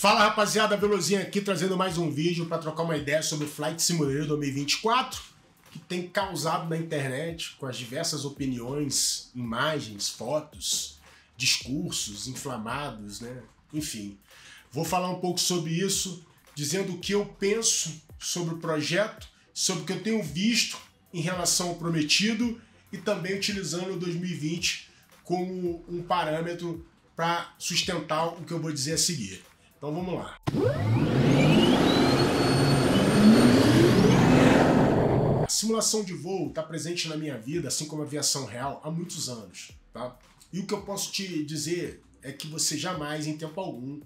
Fala rapaziada, Velozinho aqui trazendo mais um vídeo para trocar uma ideia sobre o Flight Simulator 2024, que tem causado na internet com as diversas opiniões, imagens, fotos, discursos inflamados, né? Enfim, vou falar um pouco sobre isso, dizendo o que eu penso sobre o projeto, sobre o que eu tenho visto em relação ao prometido e também utilizando o 2020 como um parâmetro para sustentar o que eu vou dizer a seguir. Então vamos lá. A simulação de voo está presente na minha vida, assim como a aviação real, há muitos anos, tá? E o que eu posso te dizer é que você jamais, em tempo algum,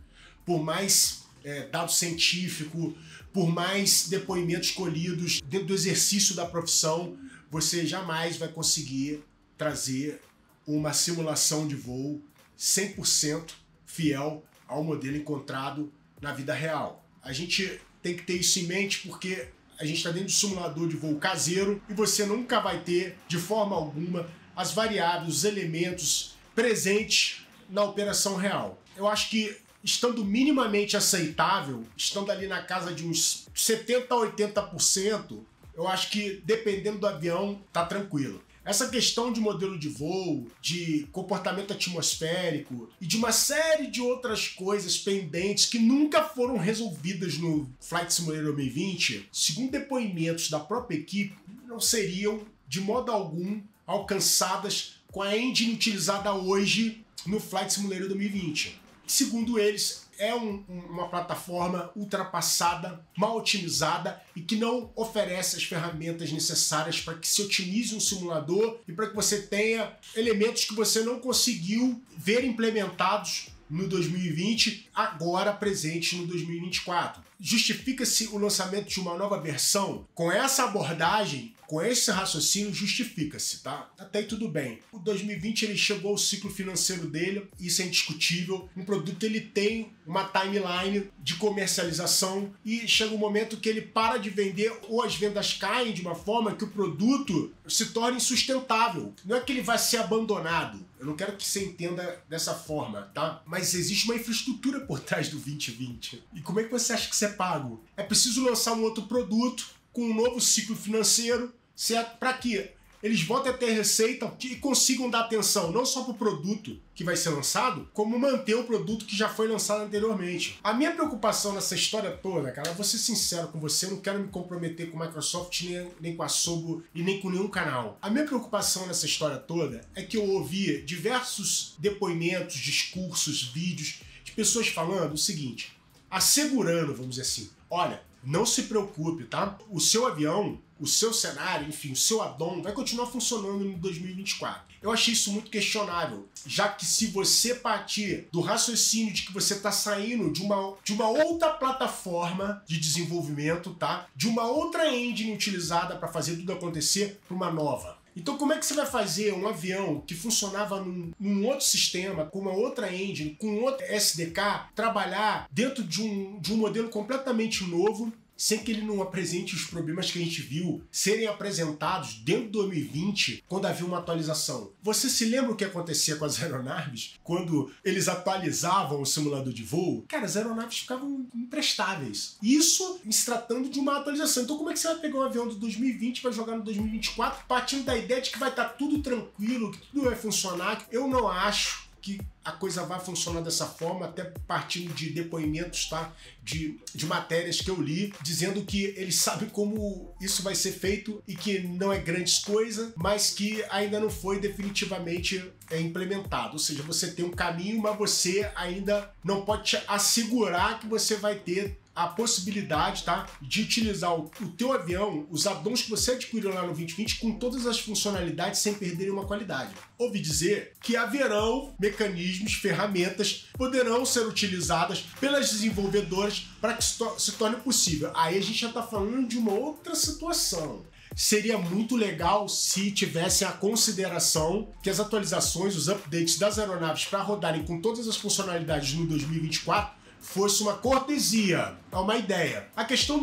por mais dado científico, por mais depoimentos colhidos dentro do exercício da profissão, você jamais vai conseguir trazer uma simulação de voo 100% fiel ao modelo encontrado na vida real. A gente tem que ter isso em mente porque a gente está dentro de um simulador de voo caseiro e você nunca vai ter, de forma alguma, as variáveis, os elementos presentes na operação real. Eu acho que, estando minimamente aceitável, estando ali na casa de uns 70% a 80%, eu acho que, dependendo do avião, tá tranquilo. Essa questão de modelo de voo, de comportamento atmosférico e de uma série de outras coisas pendentes que nunca foram resolvidas no Flight Simulator 2020, segundo depoimentos da própria equipe, não seriam, de modo algum, alcançadas com a engine utilizada hoje no Flight Simulator 2020. Segundo eles, é uma plataforma ultrapassada, mal otimizada e que não oferece as ferramentas necessárias para que se otimize um simulador e para que você tenha elementos que você não conseguiu ver implementados no 2020, agora presentes no 2024. Justifica-se o lançamento de uma nova versão? Com essa abordagem, com esse raciocínio, justifica-se, tá? Até aí tudo bem. O 2020 ele chegou ao ciclo financeiro dele, isso é indiscutível. Um produto ele tem uma timeline de comercialização e chega um momento que ele para de vender ou as vendas caem de uma forma que o produto se torna insustentável. Não é que ele vai ser abandonado. Eu não quero que você entenda dessa forma, tá? Mas existe uma infraestrutura por trás do 2020. E como é que você acha que você é pago? É preciso lançar um outro produto com um novo ciclo financeiro, certo? Para que eles voltem a ter receita e consigam dar atenção não só para o produto que vai ser lançado, como manter o produto que já foi lançado anteriormente. A minha preocupação nessa história toda, cara, vou ser sincero com você, eu não quero me comprometer com a Microsoft, nem com a Asobo e nem com nenhum canal. A minha preocupação nessa história toda é que eu ouvi diversos depoimentos, discursos, vídeos de pessoas falando o seguinte, assegurando, vamos dizer assim, olha, não se preocupe, tá? O seu avião, o seu cenário, enfim, o seu addon vai continuar funcionando em 2024. Eu achei isso muito questionável, já que se você partir do raciocínio de que você está saindo de uma outra plataforma de desenvolvimento, tá? De uma outra engine utilizada para fazer tudo acontecer para uma nova. Então como é que você vai fazer um avião que funcionava num outro sistema, com uma outra engine, com outro SDK, trabalhar dentro de um modelo completamente novo, sem que ele não apresente os problemas que a gente viu serem apresentados dentro de 2020, quando havia uma atualização? Você se lembra o que acontecia com as aeronaves quando eles atualizavam o simulador de voo? Cara, as aeronaves ficavam imprestáveis. Isso se tratando de uma atualização. Então como é que você vai pegar um avião de 2020 e vai jogar no 2024 partindo da ideia de que vai estar tudo tranquilo, que tudo vai funcionar? Eu não acho que a coisa vai funcionar dessa forma, até partindo de depoimentos, tá? De matérias que eu li, dizendo que eles sabem como isso vai ser feito e que não é grandes coisa, mas que ainda não foi definitivamente implementado. Ou seja, você tem um caminho, mas você ainda não pode te assegurar que você vai ter a possibilidade, tá, de utilizar o teu avião, os addons que você adquiriu lá no 2020 com todas as funcionalidades sem perder uma qualidade. Ouvi dizer que haverão mecanismos, ferramentas poderão ser utilizadas pelas desenvolvedoras para que se torne possível. Aí a gente já está falando de uma outra situação. Seria muito legal se tivessem a consideração que as atualizações, os updates das aeronaves para rodarem com todas as funcionalidades no 2024 fosse uma cortesia, é uma ideia. A questão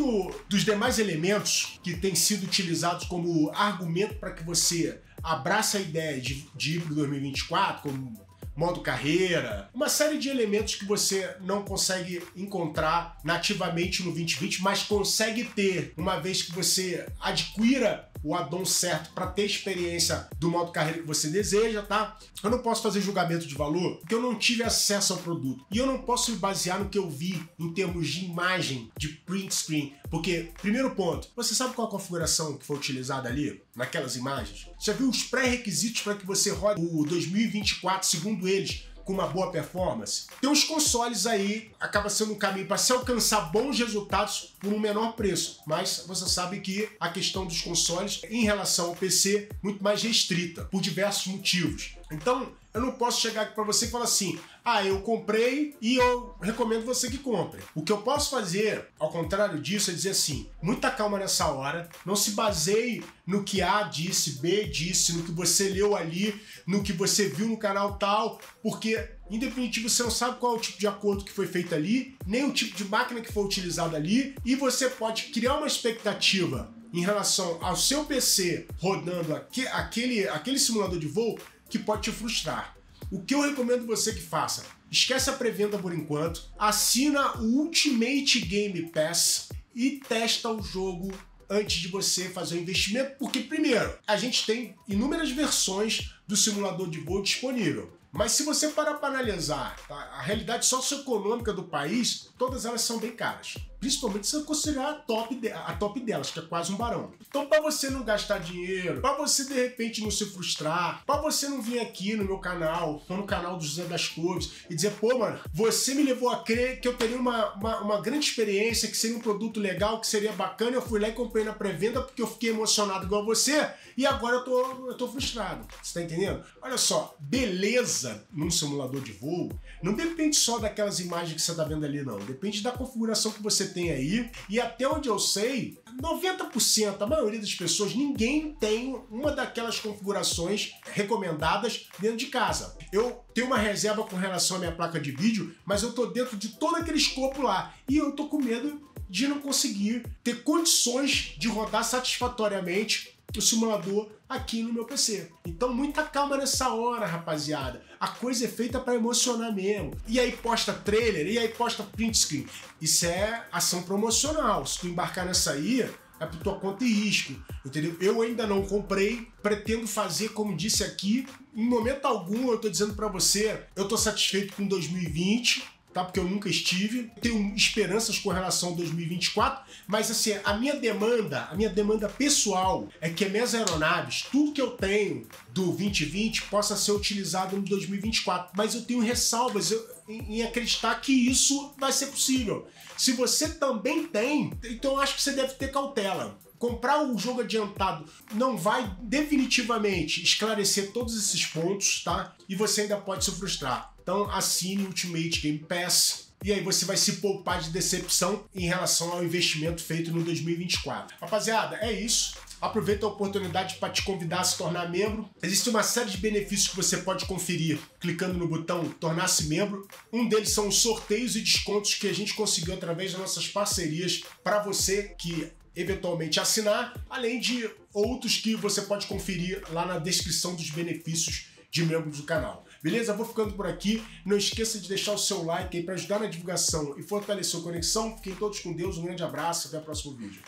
dos demais elementos que têm sido utilizados como argumento para que você abrace a ideia de híbrido 2024, como modo carreira, uma série de elementos que você não consegue encontrar nativamente no 2020, mas consegue ter uma vez que você adquira o addon certo para ter a experiência do modo carreira que você deseja, tá? Eu não posso fazer julgamento de valor porque eu não tive acesso ao produto. E eu não posso me basear no que eu vi em termos de imagem, de print screen. Porque, primeiro ponto, você sabe qual a configuração que foi utilizada ali, naquelas imagens? Já viu os pré-requisitos para que você rode o 2024, segundo eles, com uma boa performance? Tem os consoles aí, acaba sendo um caminho para se alcançar bons resultados por um menor preço, mas você sabe que a questão dos consoles em relação ao PC é muito mais restrita, por diversos motivos. Então, eu não posso chegar aqui para você e falar assim, eu comprei e eu recomendo você que compre. O que eu posso fazer, ao contrário disso, é dizer assim, muita calma nessa hora, não se baseie no que A disse, B disse, no que você leu ali, no que você viu no canal tal, porque, em definitivo, você não sabe qual é o tipo de acordo que foi feito ali, nem o tipo de máquina que foi utilizada ali, e você pode criar uma expectativa em relação ao seu PC rodando aquele simulador de voo que pode te frustrar. O que eu recomendo você que faça? Esquece a pré-venda por enquanto, assina o Ultimate Game Pass e testa o jogo antes de você fazer o investimento, porque primeiro, a gente tem inúmeras versões do simulador de voo disponível. Mas se você parar para analisar a realidade socioeconômica do país, todas elas são bem caras. Principalmente se você considerar a top delas, que é quase um barão. Então, para você não gastar dinheiro, para você de repente não se frustrar, para você não vir aqui no meu canal, ou no canal do José das Couves, e dizer, pô, mano, você me levou a crer que eu teria uma grande experiência, que seria um produto legal, que seria bacana, eu fui lá e comprei na pré-venda porque eu fiquei emocionado igual você, e agora eu tô frustrado. Você tá entendendo? Olha só, beleza num simulador de voo não depende só daquelas imagens que você tá vendo ali, não. Depende da configuração que você tem aí, e até onde eu sei, 90%, a maioria das pessoas, ninguém tem uma daquelas configurações recomendadas dentro de casa. Eu tenho uma reserva com relação à minha placa de vídeo, mas eu tô dentro de todo aquele escopo lá, e eu tô com medo de não conseguir ter condições de rodar satisfatoriamente o simulador aqui no meu PC. Então muita calma nessa hora, rapaziada. A coisa é feita para emocionar mesmo. E aí posta trailer, e aí posta print screen. Isso é ação promocional. Se tu embarcar nessa aí, é por tua conta e risco, entendeu? Eu ainda não comprei, pretendo fazer, como disse aqui, em momento algum eu tô dizendo para você, eu tô satisfeito com 2020, tá? Porque eu nunca estive, tenho esperanças com relação ao 2024, mas assim, a minha demanda pessoal é que as minhas aeronaves, tudo que eu tenho do 2020 possa ser utilizado no 2024, mas eu tenho ressalvas em acreditar que isso vai ser possível. Se você também tem, então eu acho que você deve ter cautela. Comprar o jogo adiantado não vai definitivamente esclarecer todos esses pontos, tá? E você ainda pode se frustrar. Então assine o Ultimate Game Pass e aí você vai se poupar de decepção em relação ao investimento feito no 2024. Rapaziada, é isso. Aproveita a oportunidade para te convidar a se tornar membro. Existe uma série de benefícios que você pode conferir clicando no botão Tornar-se Membro. Um deles são os sorteios e descontos que a gente conseguiu através das nossas parcerias para você que eventualmente assinar, além de outros que você pode conferir lá na descrição dos benefícios de membros do canal. Beleza? Vou ficando por aqui. Não esqueça de deixar o seu like aí para ajudar na divulgação e fortalecer a conexão. Fiquem todos com Deus. Um grande abraço. Até o próximo vídeo.